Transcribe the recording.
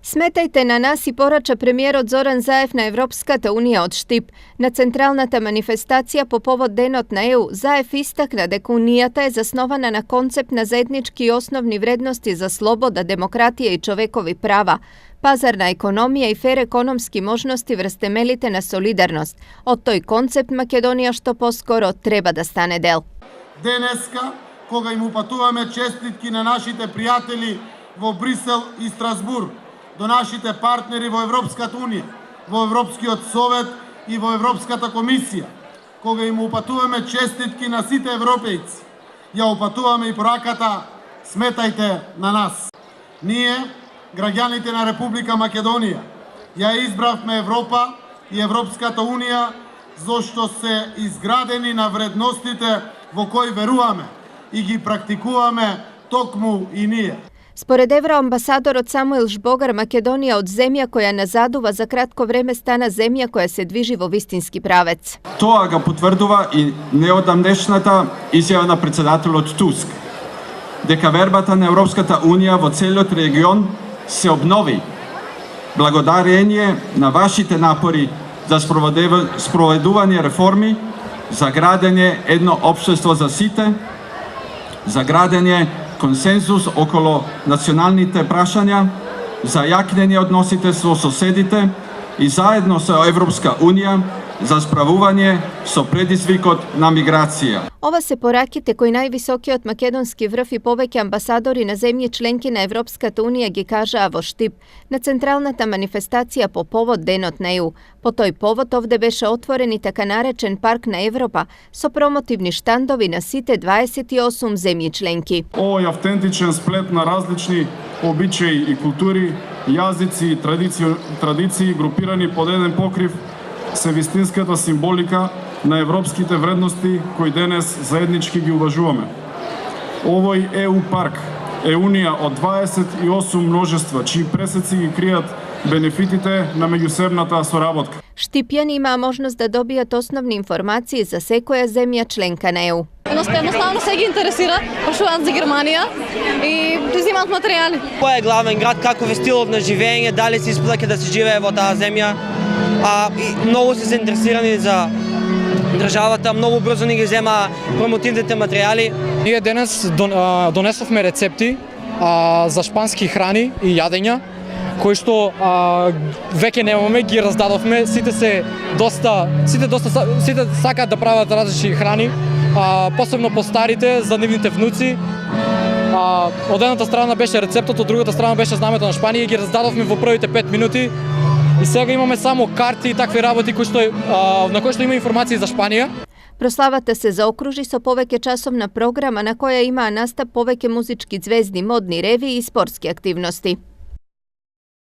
Сметајте на нас и порача премиерот Зоран Заев на Европската унија од Штип. На централната манифестација по повод денот на ЕУ, Заев истакна дека унијата е заснована на концепт на заеднички и основни вредности за слобода, демократија и човекови права, пазарна економија и фер економски можности врз темелите на солидарност. Од тој концепт Македонија што поскоро треба да стане дел. Денеска, кога им упатуваме честитки на нашите пријатели во Брисел и Страсбург, до нашите партнери во Европската унија, во Европскиот совет и во Европската комисија, кога им упатуваме честитки на сите европејци, ја упатуваме и пораката сметајте на нас. Ние, граѓаните на Република Македонија, ја избравме Европа и Европската унија зашто се изградени на вредностите во кои веруваме и ги практикуваме токму и ние. Според евроамбасадорот Самуил Жбогар, Македонија од земја која назадува за кратко време стана земја која се движи во вистински правец. Тоа го потврдува и неодамнешната изјава на председателот Туск, дека вербата на Европската унија во целиот регион се обнови благодарение на вашите напори за спроведување реформи, за градење едно општество за сите, за градење консензус околу националните прашања, за јакнење односите со соседите и заедно со Европска унија за справување со предизвикот на миграција. Ова се пораките кои највисокиот македонски врв и повеќе амбасадори на земји членки на Европската унија ги кажаа во Штип на централната манифестација по повод денот на ЕУ. По тој повод овде беше отворен и така наречен парк на Европа со промотивни штандови на сите 28 земји членки. Овој автентичен сплет на различни обичаи и култури, јазици и традиции групирани под еден покрив се вистинската символика на европските вредности кои денес заеднички ги уважуваме. Овој ЕУ парк е унија од 28 множества, чии пресеци ги кријат бенефитите на меѓусебната соработка. Штипјани имаа можност да добијат основни информации за секоја земја членка на ЕУ. Едноставно се ги интересира, пашуваат за Германија и взимаат материјали. Кој е главен град, каков е стилот на живење, дали се исплаќа да се живее во таа земја. Многу се заинтересирани за државата, многу брзо ни ги зема промотивните материјали. Ние денес донесовме рецепти за шпански храни и јадења, кои што веќе немаме, ги раздадовме. Сите сакаат да прават различни храни, посебно постарите за нивните внуци. Од едната страна беше рецептот, од другата страна беше знамето на Шпанија, ги раздадовме во првите 5 минути. И сега имаме само карти и такви работи на кои што има информации за Шпанија. Прославата се заокружи со повеќе часовна програма на која имаа настап повеќе музички ѕвезди, модни ревии и спортски активности.